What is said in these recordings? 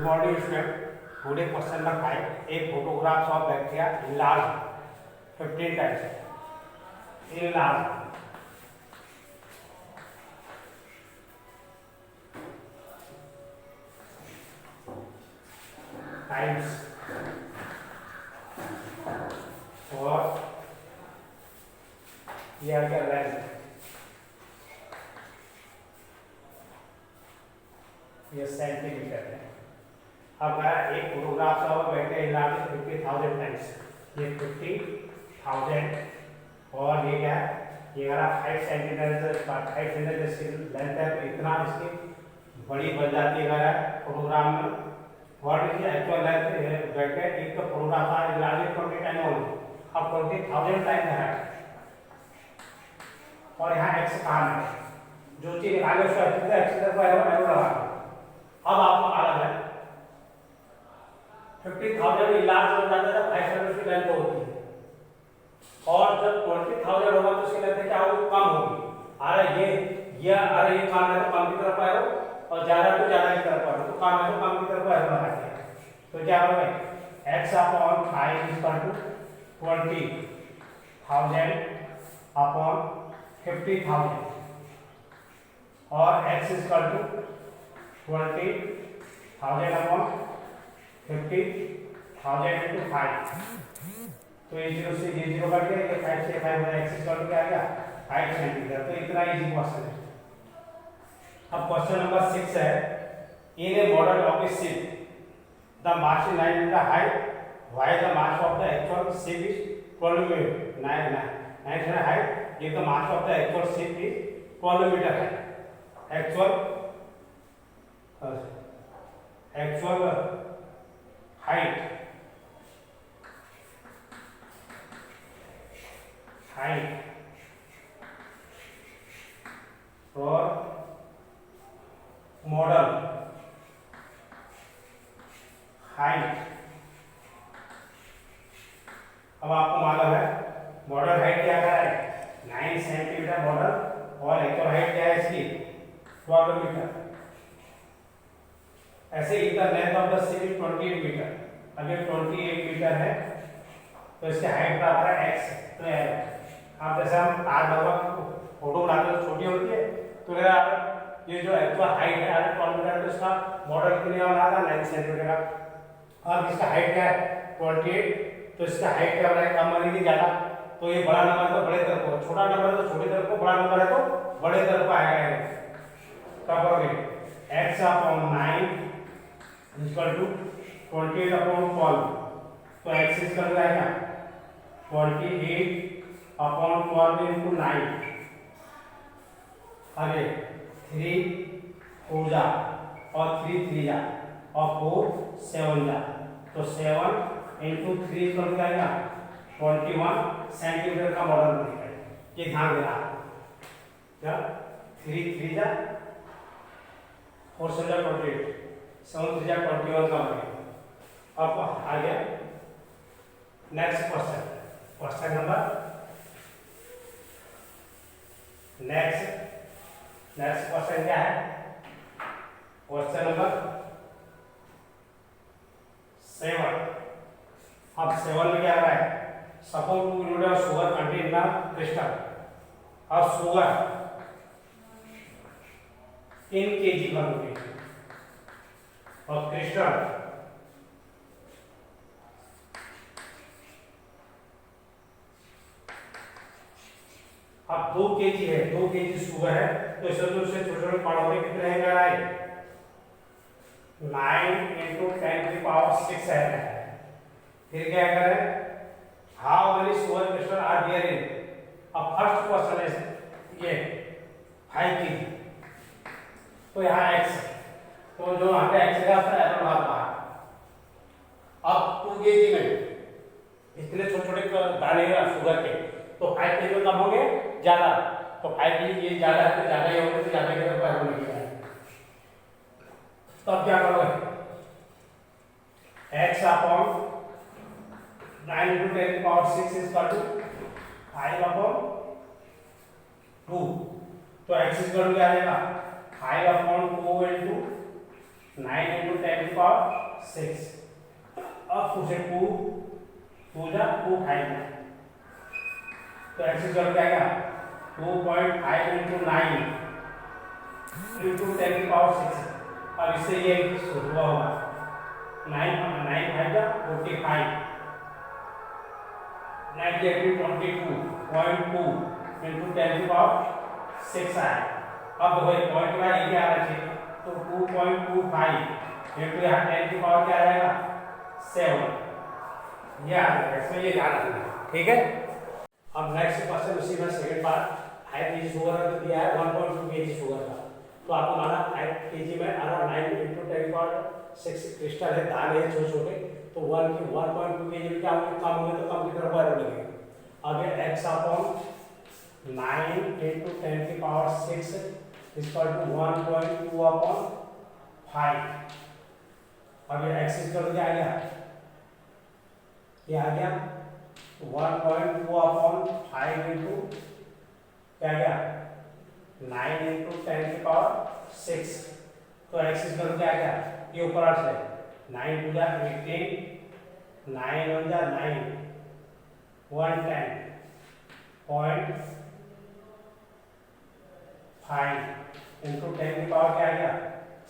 Morning student, today question number 5 a photographs of bacteria enlarged 15 times enlarged times और ये आ गया length, ये centimetre है। अब एक फोटोग्राफ का बैठे इलाज 50,000 टाइम्स, ये 50,000 और ये क्या है, ये अगर 5 सेंटीमीटर 5 सेंटीमीटर इसकी लेंथ है तो इतना इसकी बड़ी बन जाती है अगर फोटोग्राफ में। What is the actual length बैठे एक फोटोग्राफ का इलाज 20 टाइम होगी, अब 20,000 टाइम है और यहाँ एक्स कहाँ है, जो चीज आगे उसका एक्स पर एरो लगा। अब आपको मालूम है 50,000 इलाज हो जाता है 5 सेंटीमीटर की लेंथ होती है और जब 20,000 होगा तो उसकी लेंथ क्या होगी, कम होगी। अरे ये कम है तो कम की तरफ आएगा और ज्यादा तो ज्यादा की तरफ आएगा, तो कम है तो कम की तरफ आएगा लगा दिया। तो क्या होगा x upon 5 equal to 20,000 upon 50,000 और x equal to 20,000 upon 50,000 into 5। तो ये 0 से ये 0 कट गया, ये 5 से 5 होगा, x इक्वल टू क्या आ गया 5 सेंटीमीटर। तो इतना इजी क्वेश्चन है। अब क्वेश्चन नंबर 6 है, in a model of a ship the mass is 9 metre high, why the mass of the actual ship is 12 metre 9 high, if the mass of the actual ship is 12 meter है। actual height और model height। अब आपको मालूम है model height क्या है 9 centimetre model और actual height क्या है इसकी 12 मीटर। ऐसे ही the length of the ship is 28 metre, अगर 28 मीटर है तो इसकी हाइट बराबर है x। तो आप जैसे हम आज लगभग फोटो बनाते हैं छोटी होती है, तो ये जो एक्चुअल हाइट है 12 मीटर, तो इसका मॉडल कितने का बना था 9 सेंटीमीटर का। अब इसका हाइट क्या है 28, तो इसका हाइट क्या बनेगा कम बनेगी ज्यादा, तो ये बड़ा नंबर तो बड़े तरफ को, छोटा नंबर है तो छोटे तरफ को, बड़ा नंबर है तो बड़े तरफ आएगा। कब करोगे x upon 9 equal to 28 upon 12, तो x इक्वल टू आएगा 28 अपॉन 12 इंटू 9, आगे 3 4 जा और 3 3 जा और 4 7 जा, तो 7 इंटू 3 इक्वल टू आएगा 21 सेंटीमीटर का मॉडल बनेगा। ये ध्यान देना क्या 3 3 जा और 7 28 7 3 जा 21 का बनेगा। अब आ गया next question, question number next question क्या है, क्वेश्चन नंबर 7। अब 7 में क्या आ रहा है, suppose 2 units of sugar contained in a crystal of sugar in kg per unit और क्रिस्टल अब 2 kg है, 2 kg शुगर है, तो इसे तो उससे छोटे छोटे पार्ट में कितने हैं कर रहा है 9 into 10 की पावर 6 है। फिर क्या करें How many sugar crystal are there in? अब फर्स्ट क्वेश्चन है ये 5 kg, तो यहाँ x, तो जो हमने x का अपना एरो लगा है। अब 2 kg में इतने छोटे छोटे दाने हैं शुगर के, तो 5 kg में कम हो गए ज्यादा, तो 5 kg ये ज्यादा है तो ज्यादा ही होगा, तो ज्यादा के ऊपर एरो लग गया। तो अब क्या करोगे x अपॉन 9 into 10 की power 6 is equal to 5 upon 2, तो x is equal to क्या आएगा 5 upon 2 into 9 into 10 की पावर 6। अब पूछे 2 2 जा 2 5 तो x इक्वल क्या आएगा 2.5 into 9 into 10 की पावर 6। अब इससे ये हुआ होगा 9 9 5 जा 45 22.2 into 10 की पावर 6 आए। अब देखो ये पॉइंट का ये क्या आ रहा है तो 2.25 into यहाँ 10 की पावर क्या आ जाएगा 7 ये आ जाएगा। इसमें ये ध्यान रखना ठीक है। अब नेक्स्ट क्वेश्चन उसी में सेकंड पार्ट 5 kg शुगर का दिया है 1.2 kg शुगर का तो आपको माना 5 kg में अराउंड 9 into 10 की पावर 6 क्रिस्टल है दाने हैं छोटे छोटे तो 1.2 kg क्या होंगे कम होंगे तो कम की तरफ एरो लगेगा। अब ये x अपॉन 9 into 10 की पावर 6 इक्वल टू 1.2 अपॉन 5। अब ये x इक्वल क्या आ गया ये आ गया 1.2 अपॉन 5 इंटू क्या गया 9 इंटू 10 की पावर 6 तो x इक्वल क्या आ गया ये ऊपर आ से 9 टू जा 18 9 वन जा 9 110.5 इंटू 10 की पावर क्या आ गया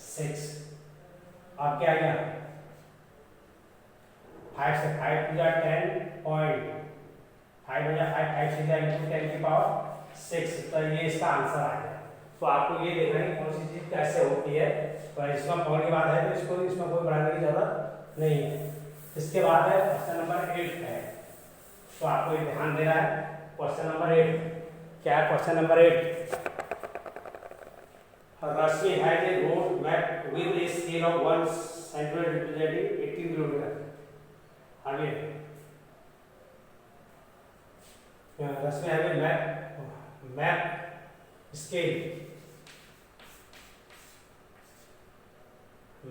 6। अब क्या आ गया 5 से 5 टू जा 10 पॉइंट 5 हो जा 5 से जा इंटू 10 की पावर 6 तो ये इसका आंसर आ गया। तो आपको ये देखना है कौन सी चीज कैसे होती है तो इसमें पॉइंट की बात है तो इसको इसमें कोई बढ़ाने की जरूरत नहीं है। इसके बाद है क्वेश्चन नंबर 8 है तो आपको ये ध्यान देना है। क्वेश्चन नंबर 8 क्या है question number 8 Rashmi has a road map with a scale of 1 centimeter representing 18 kilometer। आगे Rashmi has a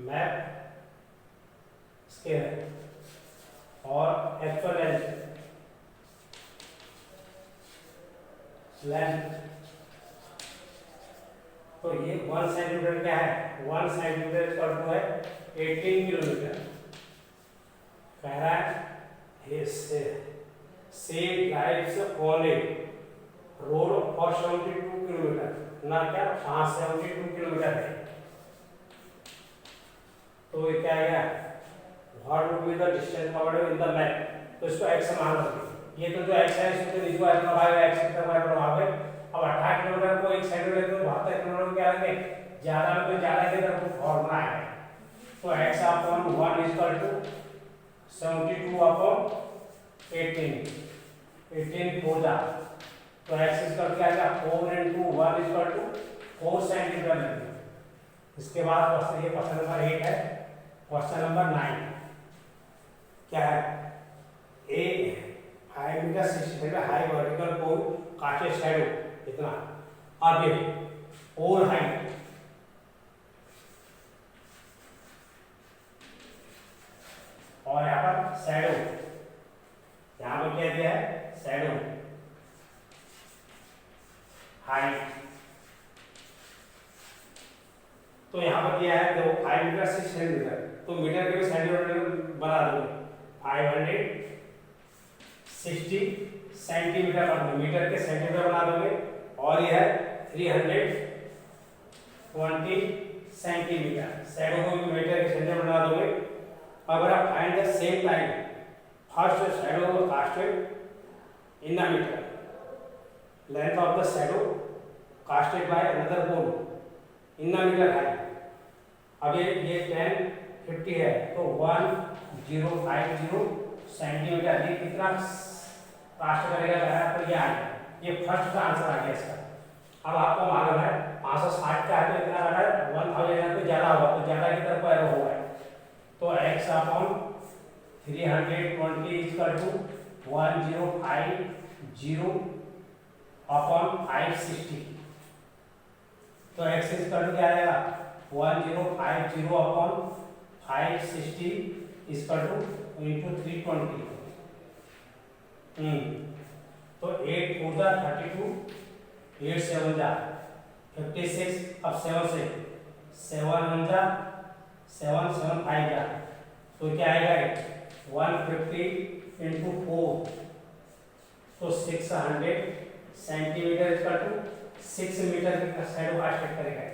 map scale और एक्चुअल लेंथ तो ये 1 सेंटीमीटर क्या है 1 सेंटीमीटर इक्वल टू है 18 किलोमीटर। कह रहा है से drives on A road for 72 kilometre ना क्या 72 किलोमीटर है तो ये क्या है what would be the distance covered in the map तो इसको x मान लो ये तो जो x है इसको तो लिखो अपना भाई x की तरफ प्रभाव है। अब 18 किलोमीटर को 1 सेंटीमीटर तो 72 किलोमीटर क्या लेंगे ज्यादा में तो ज्यादा की तरफ फॉर्मूला है तो x upon 1 equal to 72 upon 18 हो जा तो x इक्वल क्या आएगा 4 into 1 इक्वल टू 4 सेंटीमीटर लेंगे। इसके बाद क्वेश्चन ये क्वेश्चन नंबर 8 है। क्वेश्चन नंबर 9 क्या है a 5 metre 60 centimetre high vertical pole काटे शैडो इतना अब ये पोल हाइट और यहाँ पर शैडो यहाँ पर क्या दिया है शैडो हाइट तो यहाँ पर दिया है देखो 5 मीटर 6 सेंटीमीटर तो मीटर के भी सेंटीमीटर बना दोगे 560 सेंटीमीटर बना मीटर के सेंटीमीटर बना दोगे और यह है 320 सेंटीमीटर शैडो को भी मीटर के सेंटीमीटर बना दोगे। अगर आप find the same time first shadow को casted in the metre length of the shadow casted by another pole in the metre height. अब ये 1050 है तो 1050 सेंटीमीटर ये कितना कास्ट करेगा तो ये आ गया ये फर्स्ट का आंसर आ गया इसका। अब आपको मालूम है 560 का है तो इतना अगर 1000 है तो ज्यादा होगा तो ज्यादा की तरफ एरो होगा तो x upon 320 equal to 1050 upon 560 तो x इक्वल टू क्या आ जाएगा 1050 अपॉन 560 इक्वल टू इंटू 320 तो 8 4 जा 32 8 7 जा 56 अब 7 से 7 1 जा 7 7 5 जा, तो क्या आएगा 150 इंटू 4, तो 600 सेंटीमीटर इक्वल टू 6 मीटर की साइड का स्टेट करेगा।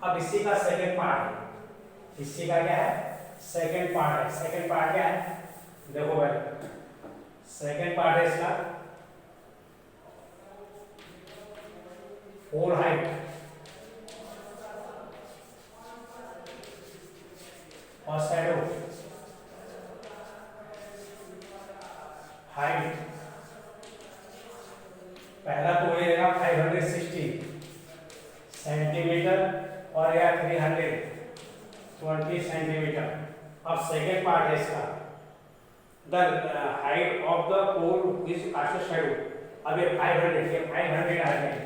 अब इसी का सेकंड पार्ट है, इसी का क्या है सेकंड पार्ट है। सेकंड पार्ट क्या है देखो भाई, सेकंड पार्ट है इसका 4 हाइट और शैडो हाइट। पहला तो ये रहेगा 560 सेंटीमीटर और या 320 सेंटीमीटर। अब सेकेंड पार्ट है इसका the height of the pole which cast shadow. अब ये 500 आ गए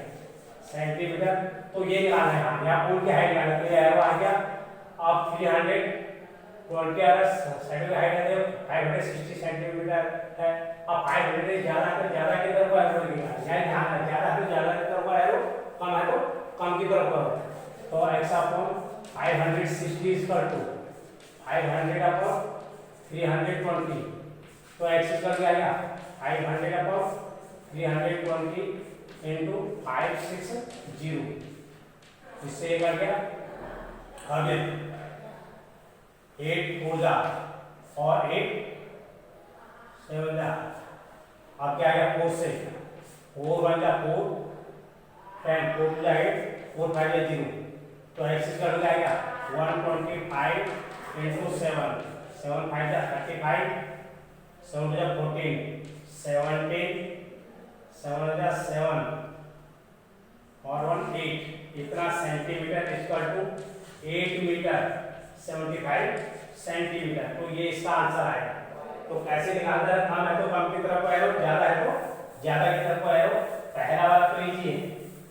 सेंटीमीटर, तो ये निकालना है यहाँ पोल की हाइट निकालना है। तो ये एरो आ गया। अब 320 शैडो की हाइट है 560 सेंटीमीटर है। अब 500 ज्यादा की तरफ एरो निकालना है, ध्यान है ज्यादा की तरफ एरो, कम है तो कम की तरफ करो। तो x upon 560 equal to 500 upon 320, तो x इक्वल क्या आएगा 500 अपॉन 320 इंटू 560, इससे एक आ गया। अब 8 4 जा और 8 7 जा, अब क्या आएगा 4 से 4 1 जा 4 10 4 2 जा 8 4 5 जा 0, तो x इक्वल क्या आएगा 125 इंटू 7 7 5 जा 35 7 जा 14 17 7 जा 7 और 1 8, इतना centimetre equal to 8 metre 75 centimetre. तो ये इसका आंसर आएगा। तो कैसे निकालना है, कम है तो कम की तरफ एरो, ज्यादा है तो ज्यादा की तरफ एरो। पहला वाला तो इजी है,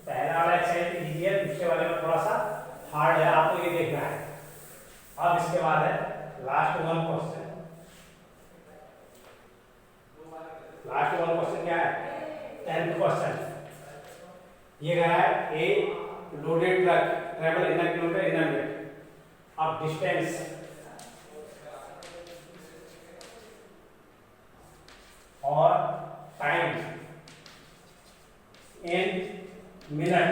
पहला वाला एक्सरसाइज इजी है, दूसरे वाले में थोड़ा सा हार्ड है, आपको ये देखना है। अब इसके बाद है last one question. Last one question क्या है 10th क्वेश्चन। ये कह रहा है a loaded truck travel in a kilometre in a minute. अब डिस्टेंस और टाइम इन मिनट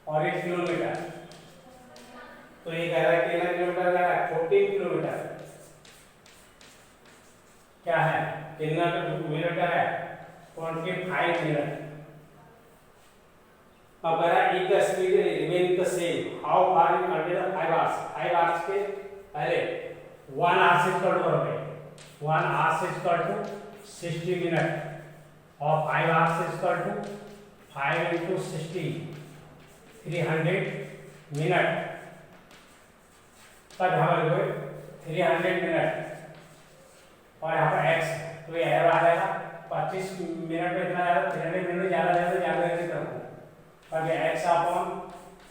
और 1 किलोमीटर। तो ये कह रहा है कि 1 किलोमीटर का 14 किलोमीटर क्या है, कितना मिनट का है 25 मिनट। अब कह रहा है if the speed remain the same how far in under 5 hours. 5 hours के पहले 1 आवर से इक्वल टू करोगे, 1 आवर से इक्वल टू 60 मिनट और 5 आवर्स से इक्वल टू 5 इंटू 60 300 मिनट। तब हमारे को 300 मिनट और यहाँ पर x, तो ये एरो आ जाएगा 25 मिनट में इतना ज्यादा 300 मिनट में ज्यादा की तरफ। अब ये x upon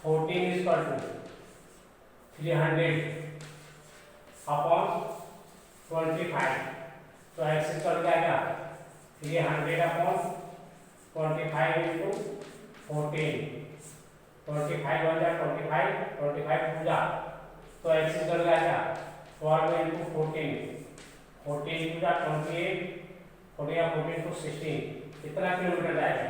14 equal to 300 upon 25, तो x इक्वल क्या आएगा 300 अपॉन 25 इंटू 14, 25 1 जा 25 25 2 जा, तो x इक्वल क्या आएगा 12 इंटू 14 14 2 जा 28 14 या 14 टू 16, कितना किलोमीटर जाएगा